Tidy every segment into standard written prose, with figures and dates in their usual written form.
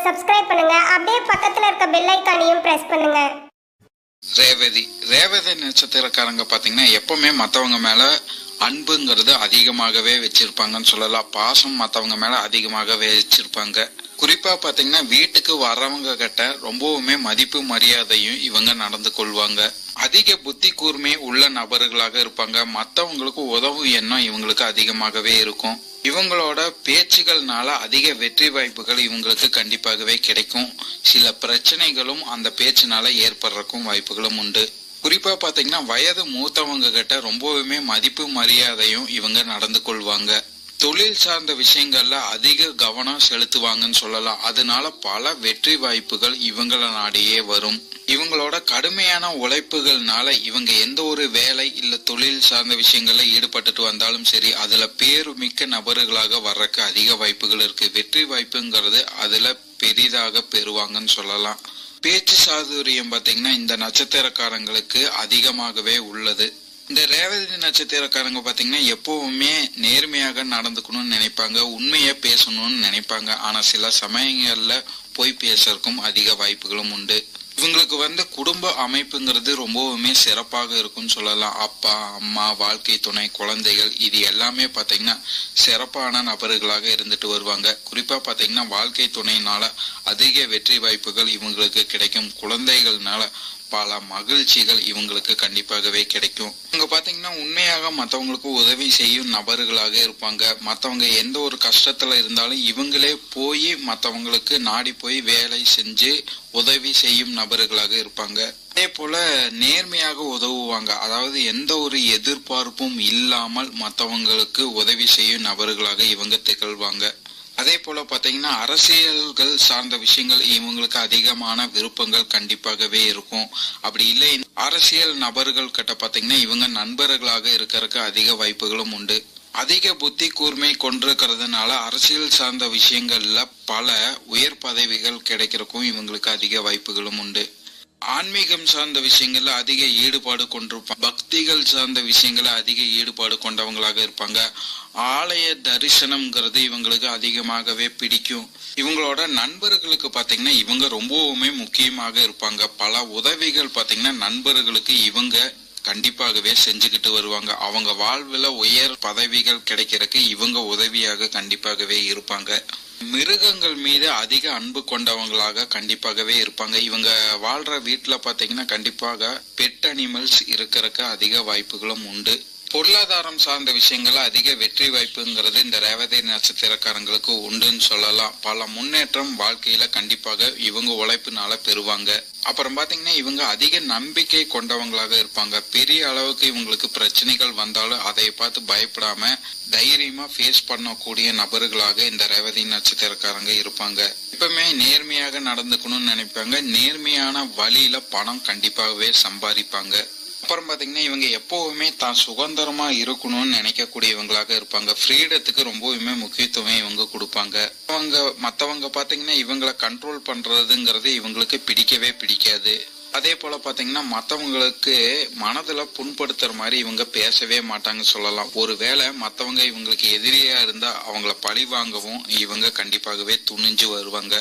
Subscribe பண்ணுங்க. அப்படியே பக்கத்துல இருக்க பெல் ஐகானையும் பிரஸ் பண்ணுங்க. ரேவதி நட்சத்திரக்காரங்க பாத்தீங்கன்னா எப்பவுமே மத்தவங்க மேல அன்புங்கிறது அதிகமாகவே வச்சிருப்பாங்கன்னு சொல்லலாம். பாசம் மத்தவங்க மேல அதிகமாகவே வச்சிருப்பாங்க. குறிப்பா பாத்தீங்கன்னா வீட்டுக்கு வர்றவங்க கிட்ட ரொம்பவுமே மதிப்பு மரியாதையும் இவங்க நடந்து கொள்வாங்க. அதிக புத்தி கூர்மை உள்ள நபர்களாக இருப்பாங்க. மத்தவங்களுக்கு உதவும் எண்ணம் இவங்களுக்கு அதிகமாகவே இருக்கும். இவங்களோட பேச்சுகள்னால அதிக வெற்றி வாய்ப்புகள் இவங்களுக்கு கண்டிப்பாகவே கிடைக்கும். சில பிரச்சனைகளும் அந்த பேச்சுனால ஏற்படுறக்கும் வாய்ப்புகளும் உண்டு. குறிப்பா பாத்தீங்கன்னா வயது மூத்தவங்க கிட்ட ரொம்பவுமே மதிப்பு மரியாதையும் இவங்க நடந்து கொள்வாங்க. தொழில் சார்ந்த விஷயங்கள்ல அதிக கவனம் செலுத்துவாங்கன்னு சொல்லலாம். அதனால பல வெற்றி வாய்ப்புகள் இவங்கள நாடியே வரும். இவங்களோட கடுமையான உழைப்புகள்னால இவங்க எந்த ஒரு வேலை இல்ல தொழில் சார்ந்த விஷயங்கள்ல ஈடுபட்டுட்டு வந்தாலும் சரி, அதுல பேரு மிக்க நபர்களாக வர்றதுக்கு அதிக வாய்ப்புகள் இருக்கு. வெற்றி வாய்ப்புங்கிறது அதுல பெரிதாக பெறுவாங்கன்னு சொல்லலாம். பேச்சு சாதுரியம் பாத்தீங்கன்னா இந்த நட்சத்திரக்காரங்களுக்கு அதிகமாகவே உள்ளது. இந்த ரேவதி நட்சத்திரக்காரங்க பாத்தீங்கன்னா எப்பவுமே நேர்மையாக நடந்துக்கணும்னு நினைப்பாங்க, உண்மையை பேசணும்னு நினைப்பாங்க. ஆனா சில சமயங்கள்ல போய் பேசுறதுக்கும் அதிக வாய்ப்புகளும் உண்டு. இவங்களுக்கு குடும்ப அமைப்புங்கிறது ரொம்பவுமே சிறப்பாக இருக்கும்னு சொல்லலாம். அப்பா அம்மா வாழ்க்கை துணை குழந்தைகள் இது எல்லாமே பாத்தீங்கன்னா சிறப்பான நபர்களாக இருந்துட்டு வருவாங்க. குறிப்பா பாத்தீங்கன்னா வாழ்க்கை துணையினால அதிக வெற்றி வாய்ப்புகள் இவங்களுக்கு கிடைக்கும். குழந்தைகள்னால பல மகிழ்ச்சிகள் இவங்களுக்கு கண்டிப்பாகவே கிடைக்கும். இவங்க பாத்தீங்கன்னா உண்மையாக மத்தவங்களுக்கு உதவி செய்யும் நபர்களாக இருப்பாங்க. மத்தவங்க எந்த ஒரு கஷ்டத்துல இருந்தாலும் இவங்களே போய் மத்தவங்களுக்கு நாடி போய் வேலை செஞ்சு உதவி செய்யும் நபர்களாக இருப்பாங்க. அதே போல நேர்மையாக உதவுவாங்க. அதாவது எந்த ஒரு எதிர்பார்ப்பும் இல்லாமல் மத்தவங்களுக்கு உதவி செய்யும் நபர்களாக இவங்க திகழ்வாங்க. அதே போல பாத்தீங்கன்னா அரசியல்கள் சார்ந்த விஷயங்கள் இவங்களுக்கு அதிகமான விருப்பங்கள் கண்டிப்பாகவே இருக்கும். அப்படி இல்லை அரசியல் நபர்கள் கிட்ட பாத்தீங்கன்னா இவங்க நண்பர்களாக இருக்கிறதுக்கு அதிக வாய்ப்புகளும் உண்டு. அதிக புத்தி கூர்மை கொண்டிருக்கிறதுனால அரசியல் சார்ந்த விஷயங்கள்ல பல உயர் பதவிகள் கிடைக்கிறதுக்கும் இவங்களுக்கு அதிக வாய்ப்புகளும் உண்டு. ஆன்மீகம் சார்ந்த விஷயங்கள்ல அதிக ஈடுபாடு கொண்டிருப்பாங்க. பக்திகள் சார்ந்த விஷயங்கள அதிக ஈடுபாடு கொண்டவங்களாக இருப்பாங்க. ஆலய தரிசனம்ங்கிறது இவங்களுக்கு அதிகமாகவே பிடிக்கும். இவங்களோட நண்பர்களுக்கு பாத்தீங்கன்னா இவங்க ரொம்பவுமே முக்கியமாக இருப்பாங்க. பல உதவிகள் பாத்தீங்கன்னா நண்பர்களுக்கு இவங்க கண்டிப்பாகவே செஞ்சுக்கிட்டு வருவாங்க. அவங்க வாழ்வுல உயர் பதவிகள் கிடைக்கிறதுக்கு இவங்க உதவியாக கண்டிப்பாகவே இருப்பாங்க. மிருகங்கள் மீது அதிக அன்பு கொண்டவங்களாக கண்டிப்பாகவே இருப்பாங்க. இவங்க வாழ்ற வீட்டுல பாத்தீங்கன்னா கண்டிப்பாக பெட் அனிமல்ஸ் இருக்கிறதுக்கு அதிக வாய்ப்புகளும் உண்டு. பொருளாதாரம் சார்ந்த விஷயங்கள்ல அதிக வெற்றி வாய்ப்புங்கிறது இந்த ரேவதி நட்சத்திரக்காரங்களுக்கு உண்டுன்னு சொல்லலாம். பல முன்னேற்றம் வாழ்க்கையில கண்டிப்பாக இவங்க உழைப்புனால பெறுவாங்க. அப்புறம் பாத்தீங்கன்னா இவங்க அதிக நம்பிக்கை கொண்டவங்களாக இருப்பாங்க. பெரிய அளவுக்கு இவங்களுக்கு பிரச்சனைகள் வந்தாலும் அதை பார்த்து பயப்படாம தைரியமா ஃபேஸ் பண்ணக்கூடிய நபர்களாக இந்த ரேவதி நட்சத்திரக்காரங்க இருப்பாங்க. எப்பவுமே நேர்மையாக நடந்துக்கணும்னு நினைப்பாங்க. நேர்மையான வழியில பணம் கண்டிப்பாகவே சம்பாதிப்பாங்க. அப்புறம் பாத்தீங்கன்னா இவங்க எப்பவுமே தான் சுதந்திரமா இருக்கணும்னு நினைக்கக்கூடியவங்களாக இருப்பாங்க. ஃப்ரீடத்துக்கு ரொம்பவுமே முக்கியத்துவம் இவங்க கொடுப்பாங்க. மத்தவங்க பாத்தீங்கன்னா இவங்களை கண்ட்ரோல் பண்றதுங்கிறது இவங்களுக்கு பிடிக்கவே பிடிக்காது. அதே போல பாத்தீங்கன்னா மத்தவங்களுக்கு மனதுல புண்படுத்துற மாதிரி இவங்க பேசவே மாட்டாங்க சொல்லலாம். ஒருவேளை மத்தவங்க இவங்களுக்கு எதிரியா இருந்தா அவங்கள பழி வாங்கவும் இவங்க கண்டிப்பாகவே துணிஞ்சு வருவாங்க.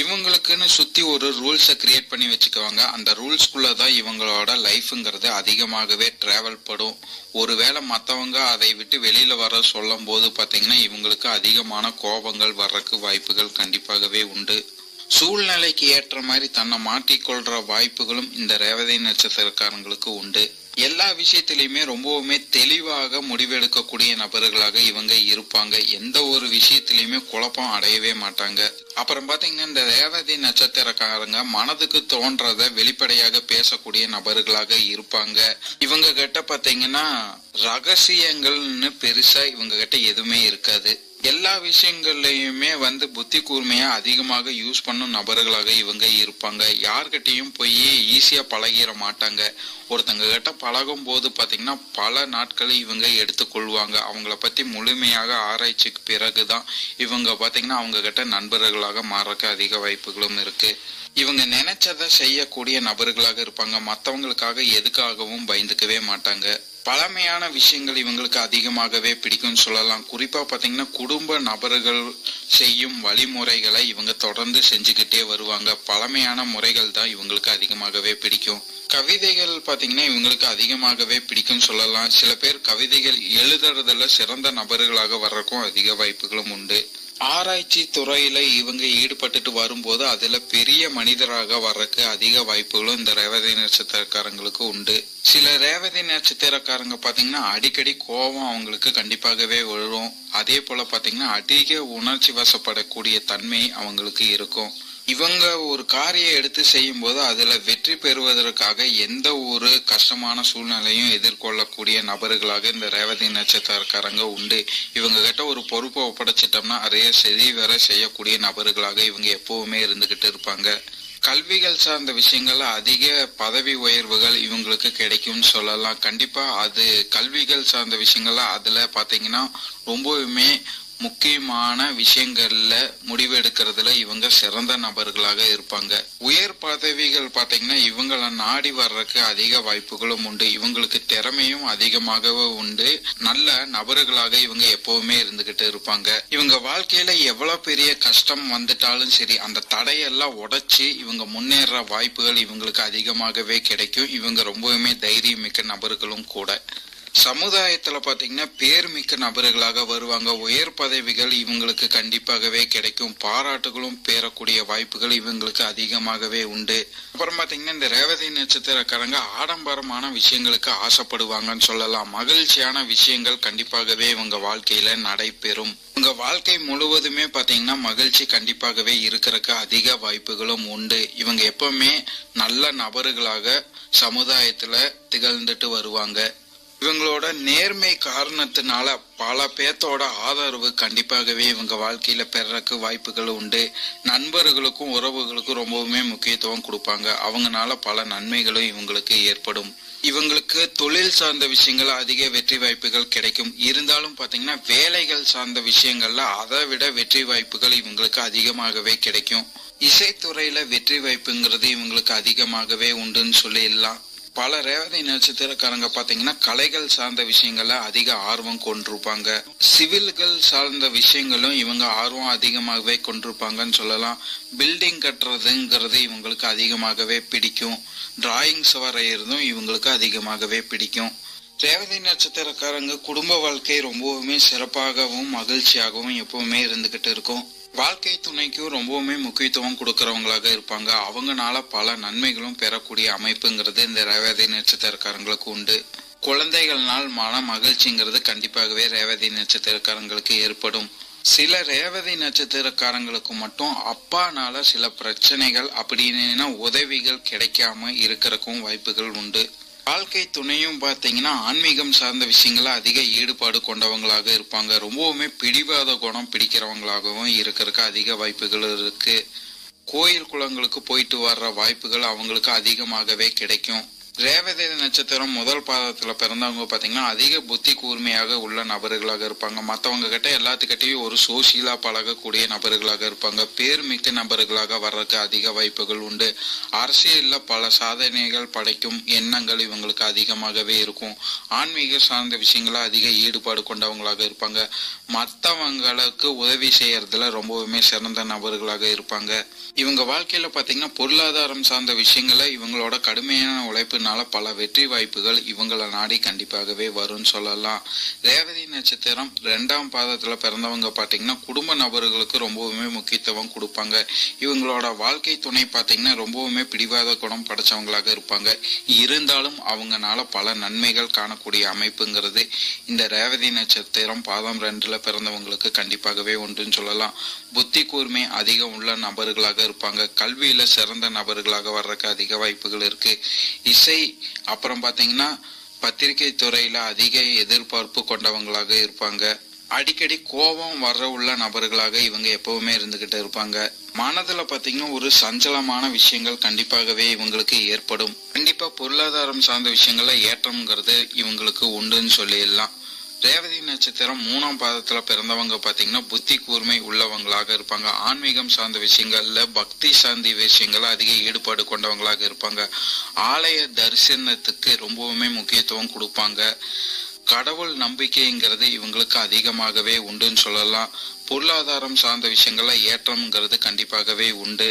இவங்களுக்குன்னு சுத்தி ஒரு ரூல்ஸை கிரியேட் பண்ணி வச்சுக்குவாங்க. அந்த ரூல்ஸ்குள்ளதான் இவங்களோட லைஃப்ங்கிறது அதிகமாகவே டிராவல் படும். ஒருவேளை மத்தவங்க அதை விட்டு வெளியில வர சொல்லும் போது பாத்தீங்கன்னா இவங்களுக்கு அதிகமான கோபங்கள் வர்றதுக்கு வாய்ப்புகள் கண்டிப்பாகவே உண்டு. சூழ்நிலைக்கு ஏற்ற மாதிரி தன்னை மாற்றிக்கொள்ற வாய்ப்புகளும் இந்த ரேவதி நட்சத்திரக்காரங்களுக்கு உண்டு. எல்லா விஷயத்திலயுமே ரொம்பவுமே தெளிவாக முடிவெடுக்கக்கூடிய நபர்களாக இவங்க இருப்பாங்க. எந்த ஒரு விஷயத்திலயுமே குழப்பம் அடையவே மாட்டாங்க. அப்புறம் பாத்தீங்கன்னா இந்த ரேவதி நட்சத்திரக்காரங்க மனதுக்கு தோன்றத வெளிப்படையாக பேசக்கூடிய நபர்களாக இருப்பாங்க. இவங்க கிட்ட பாத்தீங்கன்னா ரகசியங்கள்னு பெருசா இவங்க கிட்ட எதுவுமே இருக்காது. எல்லா விஷயங்கள்லயுமே புத்தி கூர்மையா அதிகமாக யூஸ் பண்ணும் நபர்களாக இவங்க இருப்பாங்க. யார்கிட்டையும் போய் ஈஸியா பழகிட மாட்டாங்க. ஒருத்தங்க கிட்ட பழகும் போது பாத்தீங்கன்னா பல நாட்களை இவங்க எடுத்துக்கொள்வாங்க. அவங்கள பத்தி முழுமையாக ஆராய்ச்சிக்கு பிறகுதான் இவங்க பாத்தீங்கன்னா அவங்க கிட்ட நண்பர்களாக மாறக்க அதிக வாய்ப்புகளும் இருக்கு. இவங்க நினைச்சதை செய்யக்கூடிய நபர்களாக இருப்பாங்க. மத்தவங்களுக்காக எதுக்காகவும் பயந்துக்கவே மாட்டாங்க. பழமையான விஷயங்கள் இவங்களுக்கு அதிகமாகவே பிடிக்கும்னு சொல்லலாம். குறிப்பா பாத்தீங்கன்னா குடும்ப நபர்கள் செய்யும் வழிமுறைகளை இவங்க தொடர்ந்து செஞ்சுக்கிட்டே வருவாங்க. பழமையான முறைகள் தான் இவங்களுக்கு அதிகமாகவே பிடிக்கும். கவிதைகள் பாத்தீங்கன்னா இவங்களுக்கு அதிகமாகவே பிடிக்கும்னு சொல்லலாம். சில பேர் கவிதைகள் எழுதுறதுல சிறந்த நபர்களாக வர்றதுக்கும் அதிக வாய்ப்புகளும் உண்டு. ஆராய்ச்சி துறையில இவங்க ஈடுபட்டுட்டு வரும்போது அதுல பெரிய மனிதராக வர்றதுக்கு அதிக வாய்ப்புகளும் இந்த ரேவதி நட்சத்திரக்காரங்களுக்கு உண்டு. சில ரேவதி நட்சத்திரக்காரங்க பாத்தீங்கன்னா அடிக்கடி கோபம் அவங்களுக்கு கண்டிப்பாகவே வரும். அதே போல பாத்தீங்கன்னா அதிக உணர்ச்சி வசப்படக்கூடிய தன்மை அவங்களுக்கு இருக்கும். இவங்க ஒரு காரியம் எடுத்து செய்யும் போது அதுல வெற்றி பெறுவதற்காக எந்த ஒரு கஷ்டமான சூழ்நிலையும் எதிர்கொள்ளக்கூடிய நபர்களாக இந்த ரேவதி நட்சத்திரக்காரங்க உண்டு. இவங்க கிட்ட ஒரு பொறுப்பை ஒப்படைச்சிட்டோம்னா அதைய சரி வர செய்யக்கூடிய நபர்களாக இவங்க எப்பவுமே இருந்துகிட்டு இருப்பாங்க. கல்விகள் சார்ந்த விஷயங்கள்ல அதிக பதவி உயர்வுகள் இவங்களுக்கு கிடைக்கும்னு சொல்லலாம். கண்டிப்பா அது கல்விகள் சார்ந்த விஷயங்கள்ல அதுல பாத்தீங்கன்னா ரொம்பவுமே முக்கியமான விஷயங்கள்ல முடிவு எடுக்கிறதுல இவங்க சிறந்த நபர்களாக இருப்பாங்க. உயர் பதவிகள் பாத்தீங்கன்னா இவங்களை நாடி வர்றதுக்கு அதிக வாய்ப்புகளும் உண்டு. இவங்களுக்கு திறமையும் அதிகமாகவே உண்டு. நல்ல நபர்களாக இவங்க எப்பவுமே இருந்துகிட்டு இருப்பாங்க. இவங்க வாழ்க்கையில எவ்வளவு பெரிய கஷ்டம் வந்துட்டாலும் சரி அந்த தடையெல்லாம் உடைச்சு இவங்க முன்னேற வாய்ப்புகள் இவங்களுக்கு அதிகமாகவே கிடைக்கும். இவங்க ரொம்பவுமே தைரியம் மிக்க நபர்களும் கூட. சமுதாயத்துல பாத்தீங்கன்னா பேர் மிக்க நபர்களாக வருவாங்க. உயர் பதவிகள் இவங்களுக்கு கண்டிப்பாகவே கிடைக்கும். பாராட்டுகளும் பெறக்கூடிய வாய்ப்புகள் இவங்களுக்கு அதிகமாகவே உண்டு. அப்புறம் பாத்தீங்கன்னா இந்த ரேவதி நட்சத்திரக்காரங்க ஆடம்பரமான விஷயங்களுக்கு ஆசைப்படுவாங்கன்னு சொல்லலாம். மகிழ்ச்சியான விஷயங்கள் கண்டிப்பாகவே இவங்க வாழ்க்கையில நடைபெறும். உங்க வாழ்க்கை முழுவதுமே பாத்தீங்கன்னா மகிழ்ச்சி கண்டிப்பாகவே இருக்கிறதுக்கு அதிக வாய்ப்புகளும் உண்டு. இவங்க எப்பவுமே நல்ல நபர்களாக சமுதாயத்துல திகழ்ந்துட்டு வருவாங்க. இவங்களோட நேர்மை காரணத்தினால பல பேர்த்தோட ஆதரவு கண்டிப்பாகவே இவங்க வாழ்க்கையில பெறறதுக்கு வாய்ப்புகள் உண்டு. நண்பர்களுக்கும் உறவுகளுக்கும் ரொம்பவுமே முக்கியத்துவம் கொடுப்பாங்க. அவங்கனால பல நன்மைகளும் இவங்களுக்கு ஏற்படும். இவங்களுக்கு தொழில் சார்ந்த விஷயங்கள் அதிக வெற்றி வாய்ப்புகள் கிடைக்கும். இருந்தாலும் பாத்தீங்கன்னா வேலைகள் சார்ந்த விஷயங்கள்ல அதை விட வெற்றி வாய்ப்புகள் இவங்களுக்கு அதிகமாகவே கிடைக்கும். இசைத்துறையில வெற்றி வாய்ப்புங்கிறது இவங்களுக்கு அதிகமாகவே உண்டுன்னு சொல்லிடலாம். பல ரேவதி நட்சத்திரக்காரங்க பாத்தீங்கன்னா கலைகள் சார்ந்த விஷயங்கள்ல அதிக ஆர்வம் கொண்டிருப்பாங்க. சிவில்கள் சார்ந்த விஷயங்களும் இவங்க ஆர்வம் அதிகமாகவே கொண்டிருப்பாங்கன்னு சொல்லலாம். பில்டிங் கட்டுறதுங்கிறது இவங்களுக்கு அதிகமாகவே பிடிக்கும். டிராயிங்ஸ் வரைகிறதும் இவங்களுக்கு அதிகமாகவே பிடிக்கும். ரேவதி நட்சத்திரக்காரங்க குடும்ப வாழ்க்கை ரொம்பவுமே சிறப்பாகவும் மகிழ்ச்சியாகவும் எப்பவுமே இருந்துகிட்டு இருக்கும். வாழ்க்கை துணைக்கும் ரொம்பவுமே முக்கியத்துவம் கொடுக்கறவங்களாக இருப்பாங்க. அவங்கனால பல நன்மைகளும் பெறக்கூடிய அமைப்புங்கிறது இந்த ரேவதி நட்சத்திரக்காரங்களுக்கு உண்டு. குழந்தைகள்னால் மன மகிழ்ச்சிங்கிறது கண்டிப்பாகவே ரேவதி நட்சத்திரக்காரங்களுக்கு ஏற்படும். சில ரேவதி நட்சத்திரக்காரங்களுக்கு மட்டும் அப்பானால சில பிரச்சனைகள் அப்படின்னு உதவிகள் கிடைக்காம இருக்கிறதுக்கும் வாய்ப்புகள் உண்டு. வாழ்க்கை துணையும் பாத்தீங்கன்னா ஆன்மீகம் சார்ந்த விஷயங்கள அதிக ஈடுபாடு கொண்டவங்களாக இருப்பாங்க. ரொம்பவுமே பிடிவாத குணம் பிடிக்கிறவங்களாகவும் இருக்கிறதுக்கு அதிக வாய்ப்புகள் இருக்கு. கோயில் குளங்களுக்கு போயிட்டு வர்ற வாய்ப்புகள் அவங்களுக்கு அதிகமாகவே கிடைக்கும். ரேவதி நட்சத்திரம் முதல் பாதத்துல பிறந்தவங்க பாத்தீங்கன்னா அதிக புத்தி கூர்மையாக உள்ள நபர்களாக இருப்பாங்க. மற்றவங்க கிட்ட எல்லாத்துக்கிட்டையும் ஒரு சோசியலா பழகக்கூடிய நபர்களாக இருப்பாங்க. பேர் மிக்க நபர்களாக வர்றதுக்கு அதிக வாய்ப்புகள் உண்டு. அரசியல்ல பல சாதனைகள் படைக்கும் எண்ணங்கள் இவங்களுக்கு அதிகமாகவே இருக்கும். ஆன்மீக சார்ந்த விஷயங்கள அதிக ஈடுபாடு கொண்டவங்களாக இருப்பாங்க. மற்றவங்களுக்கு உதவி செய்யறதுல ரொம்பவுமே சிறந்த நபர்களாக இருப்பாங்க. இவங்க வாழ்க்கையில பாத்தீங்கன்னா பொருளாதாரம் சார்ந்த விஷயங்களை இவங்களோட கடுமையான உழைப்புனால பல வெற்றி வாய்ப்புகள் இவங்களை நாடி கண்டிப்பாகவே வரும்னு சொல்லலாம். ரேவதி நட்சத்திரம் 2ஆம் பாதத்துல பிறந்தவங்க பாத்தீங்கன்னா குடும்ப நபர்களுக்கு ரொம்பவுமே முக்கியத்துவம் கொடுப்பாங்க. இவங்களோட வாழ்க்கை துணை பாத்தீங்கன்னா ரொம்பவுமே பிடிவாத குணம் படைச்சவங்களாக இருப்பாங்க. இருந்தாலும் அவங்கனால பல நன்மைகள் காணக்கூடிய அமைப்புங்கிறது இந்த ரேவதி நட்சத்திரம் பாதம் 2ல பிறந்தவங்களுக்கு கண்டிப்பாகவே ஒன்றுன்னு சொல்லலாம். புத்தி கூர்மை அதிகம் உள்ள நபர்களாக இருப்பாங்க. கல்வியில சிறந்த நபர்களாக வர்றதுக்கு அதிக வாய்ப்புகள் இருக்கு. இசை அப்புறம் பாத்தீங்கன்னா பத்திரிகை துறையில அதிக எதிர்பார்ப்பு கொண்டவங்களாக இருப்பாங்க. அடிக்கடி கோபம் வர உள்ள நபர்களாக இவங்க எப்பவுமே இருந்துகிட்டு இருப்பாங்க. மனதுல பாத்தீங்கன்னா ஒரு சஞ்சலமான விஷயங்கள் கண்டிப்பாகவே இவங்களுக்கு ஏற்படும். கண்டிப்பா பொருளாதாரம் சார்ந்த விஷயங்கள்ல ஏற்றம்ங்கிறது இவங்களுக்கு உண்டுன்னு சொல்லிடலாம். ரேவதி நட்சத்திரம் 3ஆம் பாதத்துல பிறந்தவங்க பாத்தீங்கன்னா புத்தி கூர்மை உள்ளவங்களாக இருப்பாங்க. ஆன்மீகம் சார்ந்த விஷயங்கள்ல பக்தி சார்ந்த விஷயங்கள்ல அதிக ஈடுபாடு கொண்டவங்களாக இருப்பாங்க. ஆலய தரிசனத்துக்கு ரொம்பவுமே முக்கியத்துவம் கொடுப்பாங்க. கடவுள் நம்பிக்கைங்கிறது இவங்களுக்கு அதிகமாகவே உண்டுன்னு சொல்லலாம். பொருளாதாரம் சார்ந்த விஷயங்கள்ல ஏற்றம்ங்கிறது கண்டிப்பாகவே உண்டு.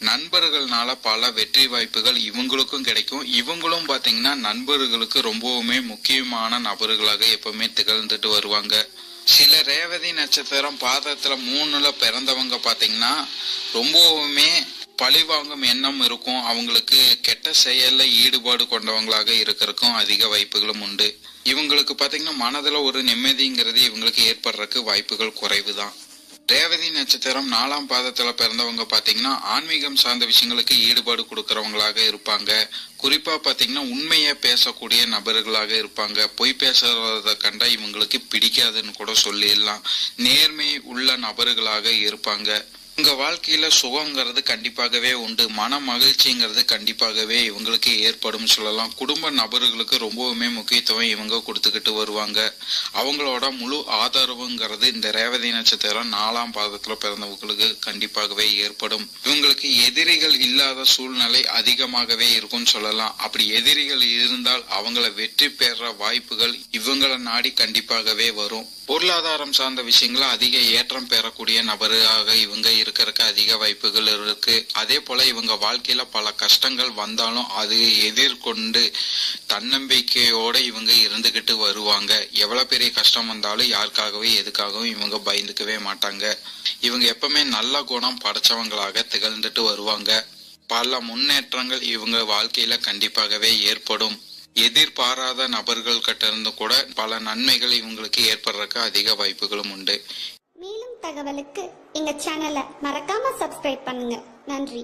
நண்பர்கள்னால பல வெற்றி வாய்ப்புகள் இவங்களுக்கும் கிடைக்கும். இவங்களும் பாத்தீங்கன்னா நண்பர்களுக்கு ரொம்பவுமே முக்கியமான நபர்களாக எப்பவுமே திகழ்ந்துட்டு வருவாங்க. சில ரேவதி நட்சத்திரம் பாதத்துல 3ல பிறந்தவங்க பாத்தீங்கன்னா ரொம்பவுமே பழிவாங்கும் எண்ணம் இருக்கும். அவங்களுக்கு கெட்ட செயல்ல ஈடுபாடு கொண்டவங்களாக இருக்கிறதுக்கும் அதிக வாய்ப்புகளும் உண்டு. இவங்களுக்கு பாத்தீங்கன்னா மனதுல ஒரு நிம்மதிங்கிறது இவங்களுக்கு ஏற்படுறதுக்கு வாய்ப்புகள் குறைவுதான். ரேவதி நட்சத்திரம் 4ஆம் பாதத்துல பிறந்தவங்க பாத்தீங்கன்னா ஆன்மீகம் சார்ந்த விஷயங்களுக்கு ஈடுபாடு கொடுக்கறவங்களாக இருப்பாங்க. குறிப்பா பாத்தீங்கன்னா உண்மையை பேசக்கூடிய நபர்களாக இருப்பாங்க. பொய் பேசுறத கண்டா இவங்களுக்கு பிடிக்காதுன்னு கூட சொல்லிடலாம். நேர்மை உள்ள நபர்களாக இருப்பாங்க. உங்க வாழ்க்கையில சுகங்கிறது கண்டிப்பாகவே உண்டு. மன மகிழ்ச்சிங்கிறது கண்டிப்பாகவே இவங்களுக்கு ஏற்படும் சொல்லலாம். குடும்ப நபர்களுக்கு ரொம்பவுமே முக்கியத்துவம் இவங்க கொடுத்துக்கிட்டு வருவாங்க. அவங்களோட முழு ஆதரவுங்கிறது இந்த ரேவதி நட்சத்திரம் 4ஆம் பாதத்துல பிறந்தவங்களுக்கு கண்டிப்பாகவே ஏற்படும். இவங்களுக்கு எதிரிகள் இல்லாத சூழ்நிலை அதிகமாகவே இருக்கும்னு சொல்லலாம். அப்படி எதிரிகள் இருந்தால் அவங்கள வெற்றி பெற வாய்ப்புகள் இவங்களை நாடி கண்டிப்பாகவே வரும். பொருளாதாரம் சார்ந்த விஷயங்கள அதிக ஏற்றம் பெறக்கூடிய நபராக இவங்க இருக்கிறதுக்கு அதிக வாய்ப்புகள் இருக்கு. அதே போல இவங்க வாழ்க்கையில பல கஷ்டங்கள் வந்தாலும் அது எதிர்கொண்டு தன்னம்பிக்கையோட இவங்க இருந்துகிட்டு வருவாங்க. எவ்வளவு பெரிய கஷ்டம் வந்தாலும் யாருக்காகவும் எதுக்காகவும் இவங்க பயந்துக்கவே மாட்டாங்க. இவங்க எப்பவுமே நல்ல குணம் படைச்சவங்களாக திகழ்ந்துட்டு வருவாங்க. பல முன்னேற்றங்கள் இவங்க வாழ்க்கையில கண்டிப்பாகவே ஏற்படும். எதிர்பாராத நபர்கள் கிட்ட இருந்து கூட பல நன்மைகள் இவங்களுக்கு ஏற்படுறதுக்கு அதிக வாய்ப்புகளும் உண்டு. மேலும் தகவலுக்கு எங்க சேனலை மறக்காம சப்ஸ்கிரைப் பண்ணுங்க. நன்றி.